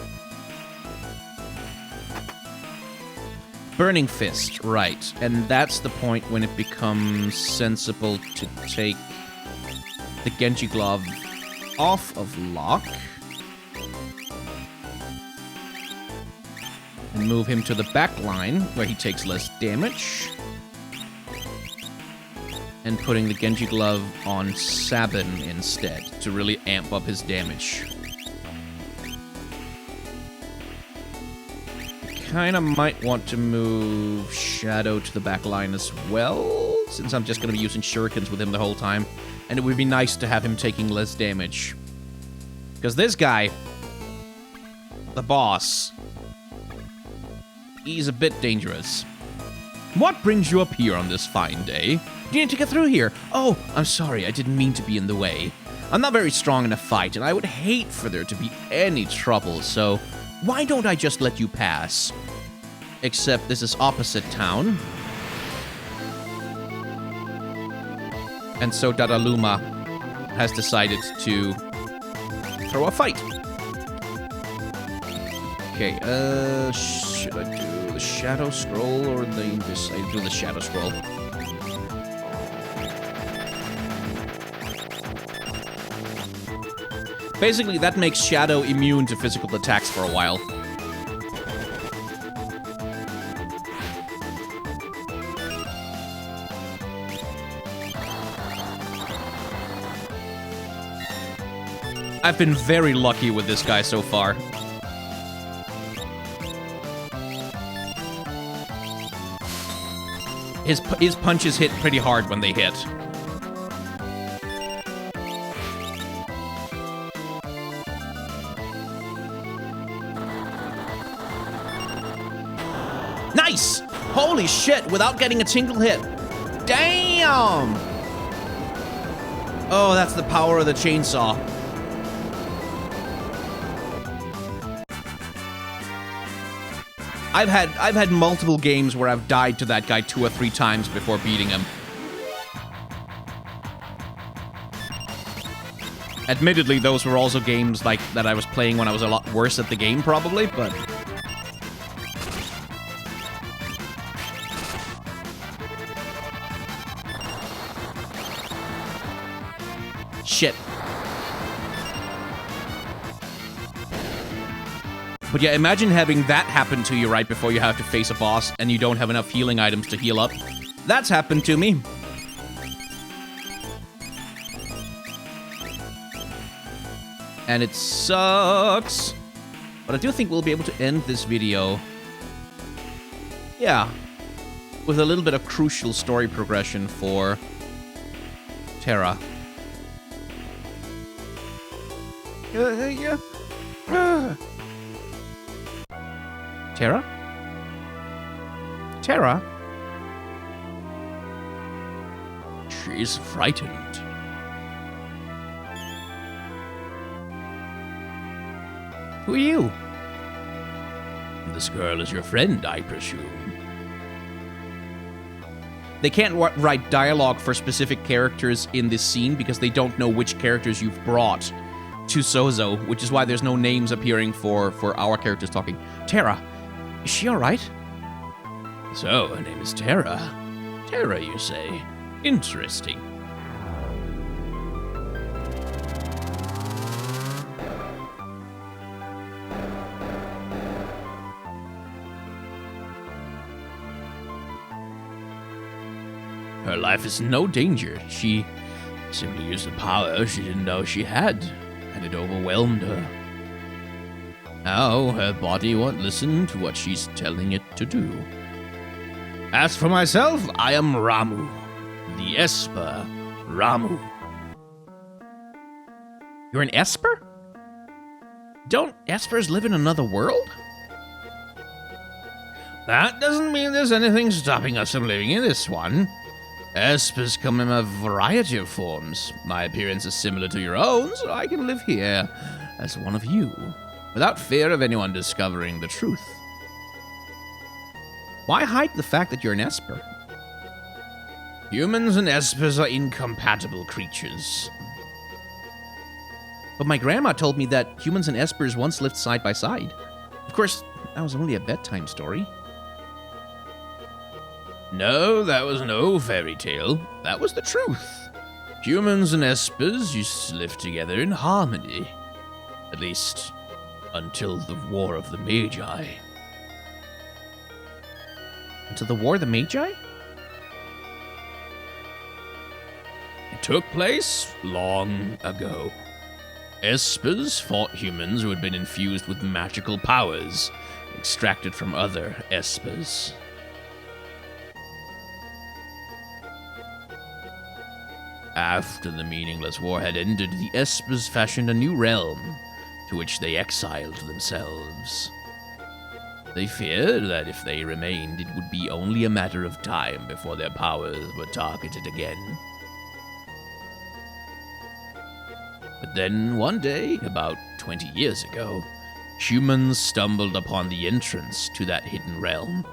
Burning Fist, right. And that's the point when it becomes sensible to take the Genji Glove off of Locke and move him to the back line where he takes less damage. And putting the Genji Glove on Sabin instead to really amp up his damage. Kinda might want to move Shadow to the back line as well, since I'm just gonna be using shurikens with him the whole time. And it would be nice to have him taking less damage. Because this guy, the boss, he's a bit dangerous. What brings you up here on this fine day? Do you need to get through here? Oh, I'm sorry, I didn't mean to be in the way. I'm not very strong in a fight, and I would hate for there to be any trouble, so why don't I just let you pass? Except this is opposite town. And so Dadaluma has decided to throw a fight. Okay, should I do the Shadow Scroll or the... I do the Shadow Scroll. Basically, that makes Shadow immune to physical attacks for a while. I've been very lucky with this guy so far. His punches hit pretty hard when they hit. Nice! Holy shit, without getting a single hit. Damn! Oh, that's the power of the chainsaw. I've had multiple games where I've died to that guy 2 or 3 times before beating him. Admittedly, those were also games like that I was playing when I was a lot worse at the game, probably, but... Shit. But yeah, imagine having that happen to you right before you have to face a boss and you don't have enough healing items to heal up. That's happened to me. And it sucks. But I do think we'll be able to end this video. Yeah. With a little bit of crucial story progression for Terra. Terra? Terra? She's frightened. Who are you? This girl is your friend, I presume. They can't write dialogue for specific characters in this scene because they don't know which characters you've brought to Sozo, which is why there's no names appearing for our characters talking. Terra, is she alright? So, her name is Terra. Terra, you say? Interesting. Her life is in no danger. She simply used a power she didn't know she had, and it overwhelmed her. Now her body won't listen to what she's telling it to do. As for myself, I am Ramu, the Esper Ramu. You're an Esper? Don't Espers live in another world? That doesn't mean there's anything stopping us from living in this one. Espers come in a variety of forms. My appearance is similar to your own, so I can live here as one of you, without fear of anyone discovering the truth. Why hide the fact that you're an Esper? Humans and Espers are incompatible creatures. But my grandma told me that humans and Espers once lived side by side. Of course, that was only a bedtime story. No, that was no fairy tale. That was the truth. Humans and Espers used to live together in harmony. At least, until the War of the Magi. Until the War of the Magi? It took place long ago. Espers fought humans who had been infused with magical powers, extracted from other Espers. After the meaningless war had ended, the Espers fashioned a new realm, to which they exiled themselves. They feared that if they remained, it would be only a matter of time before their powers were targeted again. But then, one day, about 20 years ago, humans stumbled upon the entrance to that hidden realm.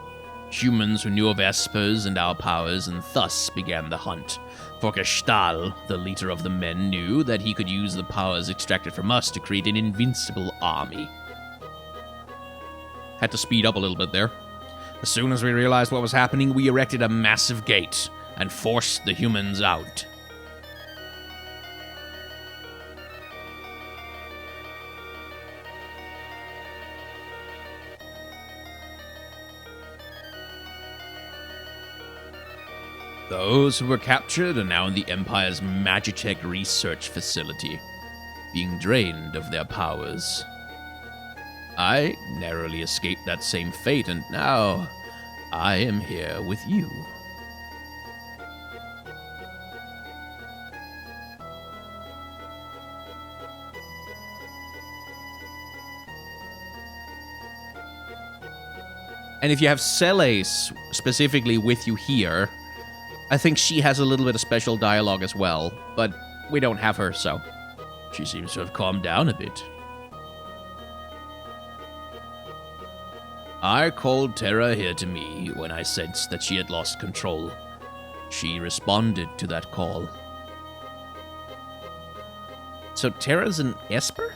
Humans who knew of Espers and our powers, and thus began the hunt. For Gestal, the leader of the men, knew that he could use the powers extracted from us to create an invincible army. Had to speed up a little bit there. As soon as we realized what was happening, we erected a massive gate and forced the humans out. Those who were captured are now in the Empire's Magitech research facility, being drained of their powers. I narrowly escaped that same fate, and now I am here with you. And if you have Celes specifically with you here, I think she has a little bit of special dialogue as well, but we don't have her, so she seems to have calmed down a bit. I called Terra here to me when I sensed that she had lost control. She responded to that call. So Terra's an Esper?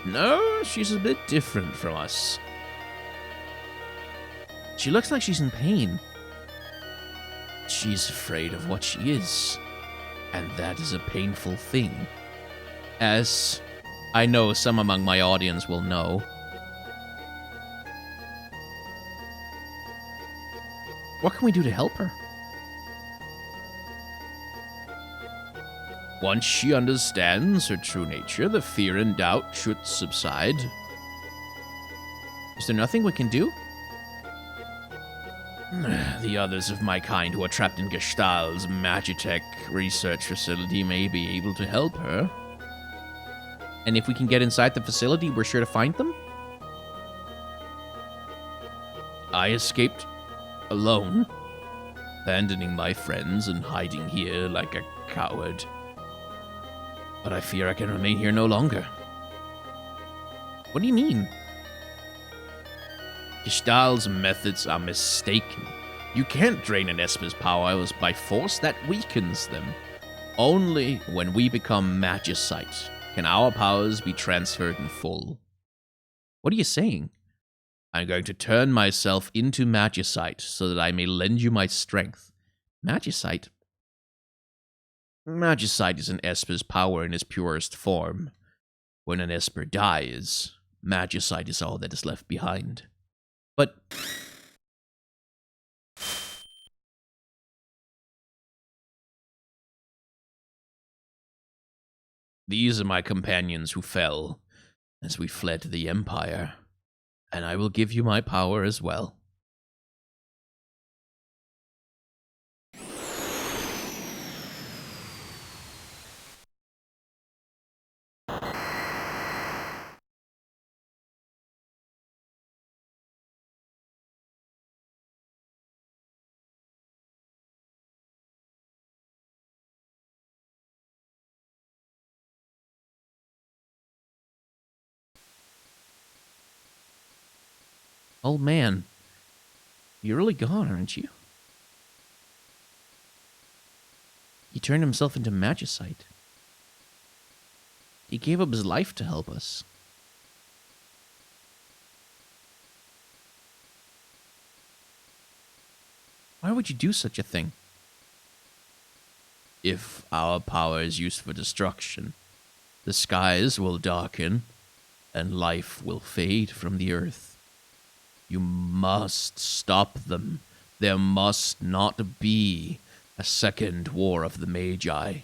No, she's a bit different from us. She looks like she's in pain. She's afraid of what she is, and that is a painful thing. As I know some among my audience will know. What can we do to help her? Once she understands her true nature, the fear and doubt should subside. Is there nothing we can do? The others of my kind who are trapped in Gestalt's Magitech research facility may be able to help her. And if we can get inside the facility, we're sure to find them? I escaped alone, abandoning my friends and hiding here like a coward. But I fear I can remain here no longer. What do you mean? Gestalt's methods are mistaken. You can't drain an Esper's powers by force. That weakens them. Only when we become Magicite can our powers be transferred in full. What are you saying? I'm going to turn myself into Magicite so that I may lend you my strength. Magicite? Magicite is an Esper's power in its purest form. When an Esper dies, Magicite is all that is left behind. But these are my companions who fell as we fled the Empire, and I will give you my power as well. Old man, you're really gone, aren't you? He turned himself into Magicite. He gave up his life to help us. Why would you do such a thing? If our power is used for destruction, the skies will darken, and life will fade from the earth. You must stop them. There must not be a second war of the Magi.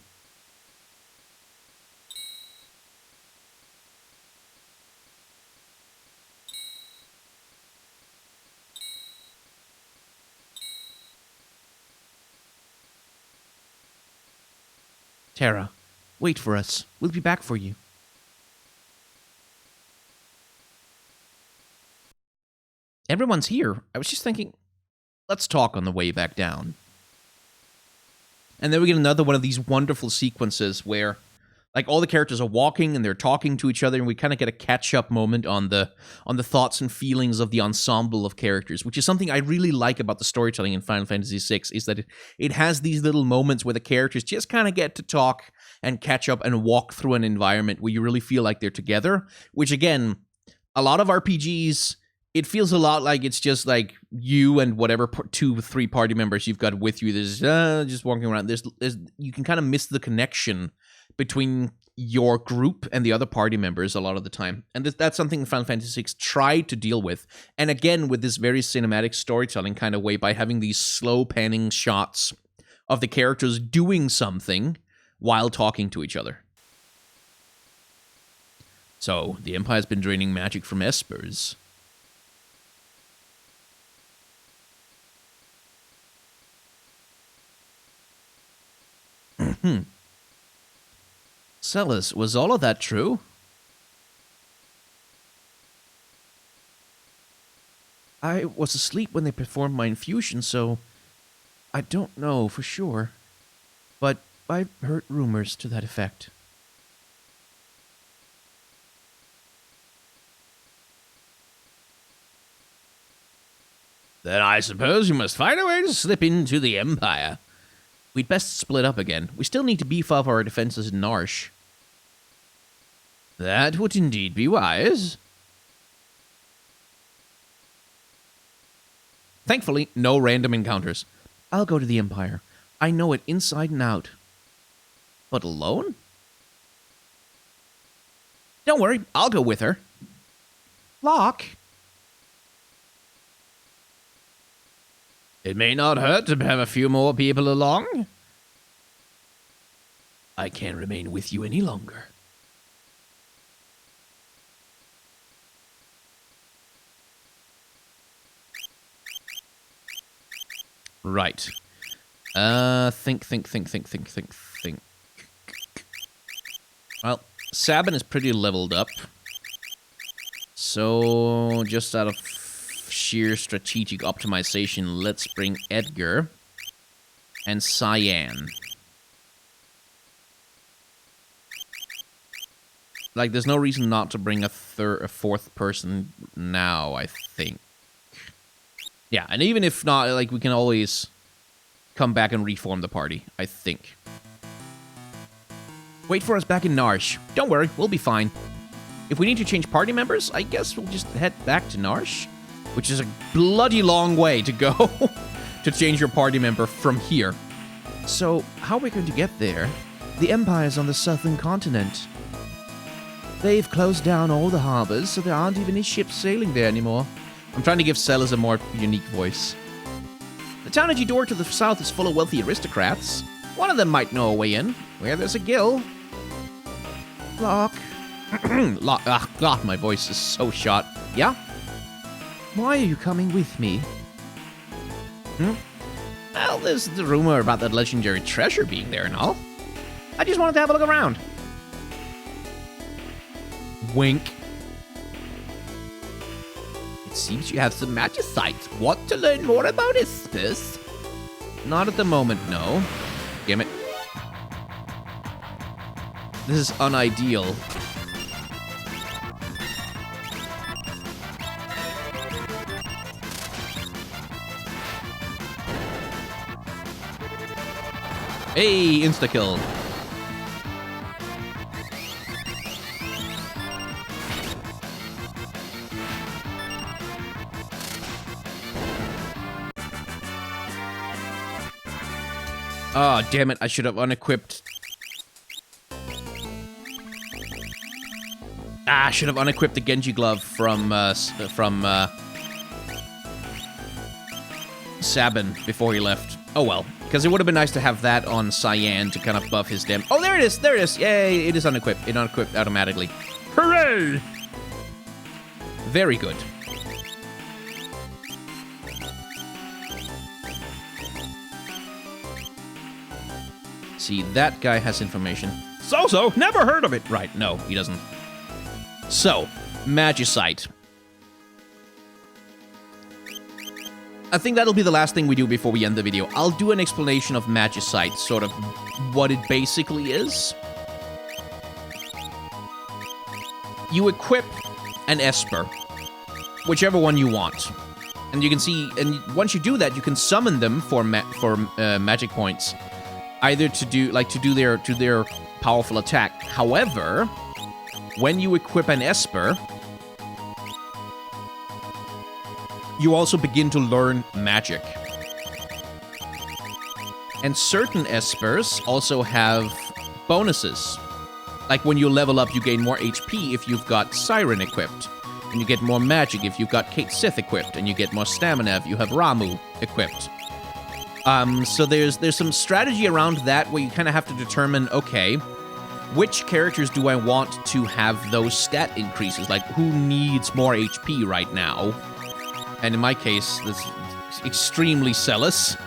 Terra, wait for us. We'll be back for you. Everyone's here. I was just thinking, let's talk on the way back down. And then we get another one of these wonderful sequences where, like, all the characters are walking and they're talking to each other, and we kind of get a catch-up moment on the thoughts and feelings of the ensemble of characters, which is something I really like about the storytelling in Final Fantasy VI, is that it has these little moments where the characters just kind of get to talk and catch up and walk through an environment where you really feel like they're together, which, again, a lot of RPGs, it feels a lot like it's just like you and whatever 2-3 party members you've got with you. There's just walking around. There's you can kind of miss the connection between your group and the other party members a lot of the time. And that's something Final Fantasy VI tried to deal with. And again, with this very cinematic storytelling kind of way, by having these slow panning shots of the characters doing something while talking to each other. So, the Empire's been draining magic from Espers. Celes, was all of that true? I was asleep when they performed my infusion, so I don't know for sure. But I've heard rumors to that effect. Then I suppose you must find a way to slip into the Empire. We'd best split up again. We still need to beef up our defenses in Narsh. That would indeed be wise. Thankfully, no random encounters. I'll go to the Empire. I know it inside and out. But alone? Don't worry, I'll go with her. Locke? It may not hurt to have a few more people along. I can't remain with you any longer. Right. Think. Well, Sabin is pretty leveled up. So, just out of sheer strategic optimization, let's bring Edgar and Cyan. Like, there's no reason not to bring a fourth person now, I think. Yeah, and even if not, like, we can always come back and reform the party, I think. Wait for us back in Narsh. Don't worry, we'll be fine. If we need to change party members, I guess we'll just head back to Narsh, which is a bloody long way to go to change your party member from here. So, how are we going to get there? The Empire's on the southern continent. They've closed down all the harbors, so there aren't even any ships sailing there anymore. I'm trying to give Celes a more unique voice. The town of Jidor to the south is full of wealthy aristocrats. One of them might know a way in, where there's a gill. Locke. Locke. Ah, God, my voice is so shot. Yeah? Why are you coming with me? Well, there's the rumor about that legendary treasure being there and all. I just wanted to have a look around. Wink. It seems you have some magicite. Want to learn more about Espers? Not at the moment, no. Damn it. This is unideal. Hey, insta-kill. Oh, damn it, I should have unequipped. Ah, I should have unequipped the Genji glove from Sabin before he left. Oh well, because it would have been nice to have that on Cyan to kind of buff his damage. Oh, there it is, there it is. Yay, it is unequipped. It unequipped automatically. Hooray! Very good. See, that guy has information. So, never heard of it. Right, no, he doesn't. So, Magicite. I think that'll be the last thing we do before we end the video. I'll do an explanation of Magicite, sort of what it basically is. You equip an Esper, whichever one you want. And you can see, and once you do that, you can summon them for magic points. Either to do their powerful attack. However, when you equip an Esper, you also begin to learn magic. And certain Espers also have bonuses. Like when you level up, you gain more HP if you've got Siren equipped. And you get more magic if you've got Kate Sith equipped. And you get more stamina if you have Ramu equipped. So there's some strategy around that where you kind of have to determine, okay, which characters do I want to have those stat increases? Like, who needs more HP right now? And in my case, this is extremely Celes.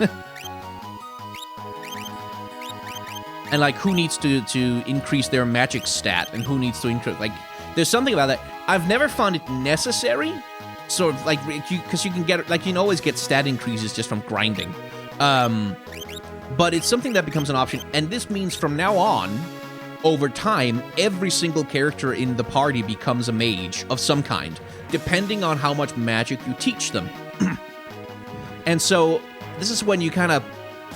And, like, who needs to increase their magic stat and who needs to increase... Like, there's something about that. I've never found it necessary, sort of like, because you can get, like, you can always get stat increases just from grinding. But it's something that becomes an option, and this means from now on, over time, every single character in the party becomes a mage of some kind, depending on how much magic you teach them. And so, this is when you kind of,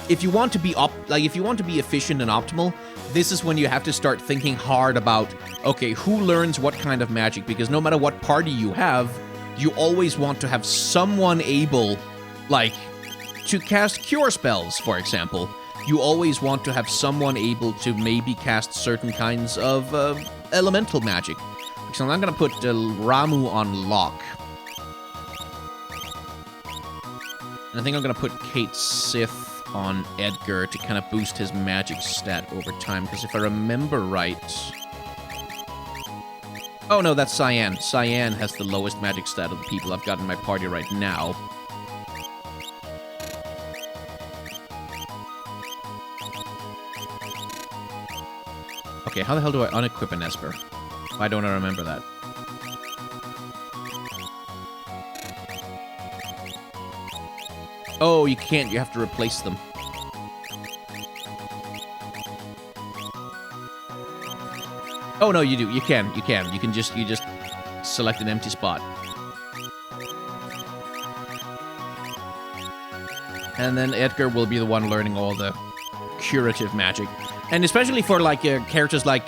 if you want to be if you want to be efficient and optimal, this is when you have to start thinking hard about, okay, who learns what kind of magic? Because no matter what party you have, you always want to have someone able, like, to cast cure spells, for example. You always want to have someone able to maybe cast certain kinds of elemental magic. So I'm going to put Ramu on Locke. And I think I'm going to put Kate Sith on Edgar to kind of boost his magic stat over time, because if I remember right... Oh no, that's Cyan. Cyan has the lowest magic stat of the people I've got in my party right now. Okay, how the hell do I unequip an Esper? Why don't I remember that? Oh, you can't. You have to replace them. Oh no, you do. You can. You can. You just select an empty spot. And then Edgar will be the one learning all the curative magic. And especially for like characters like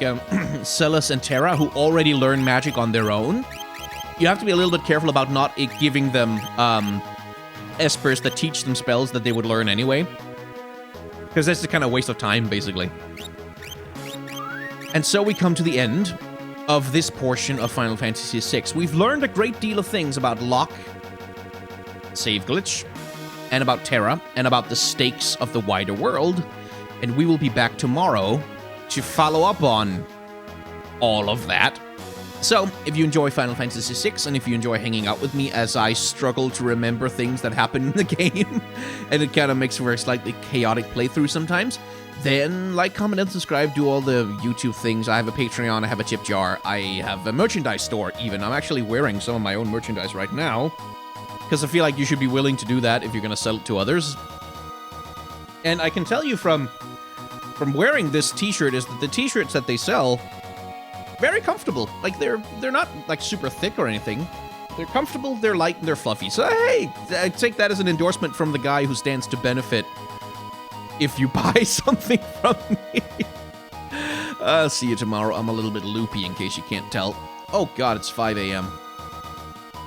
Celis and Terra, who already learn magic on their own, you have to be a little bit careful about not giving them espers that teach them spells that they would learn anyway. Because that's the kind of waste of time, basically. And so we come to the end of this portion of Final Fantasy VI. We've learned a great deal of things about Locke, save glitch, and about Terra, and about the stakes of the wider world. And we will be back tomorrow to follow up on all of that. So, if you enjoy Final Fantasy VI, and if you enjoy hanging out with me as I struggle to remember things that happen in the game, and it kind of makes for a slightly chaotic playthrough sometimes, then like, comment, and subscribe, do all the YouTube things. I have a Patreon, I have a tip jar, I have a merchandise store even. I'm actually wearing some of my own merchandise right now, because I feel like you should be willing to do that if you're going to sell it to others. And I can tell you from wearing this t-shirt is that the t-shirts that they sell, very comfortable. Like, they're not, like, super thick or anything. They're comfortable, they're light, and they're fluffy. So, hey, I take that as an endorsement from the guy who stands to benefit if you buy something from me. See you tomorrow. I'm a little bit loopy in case you can't tell. Oh, God, it's 5 a.m.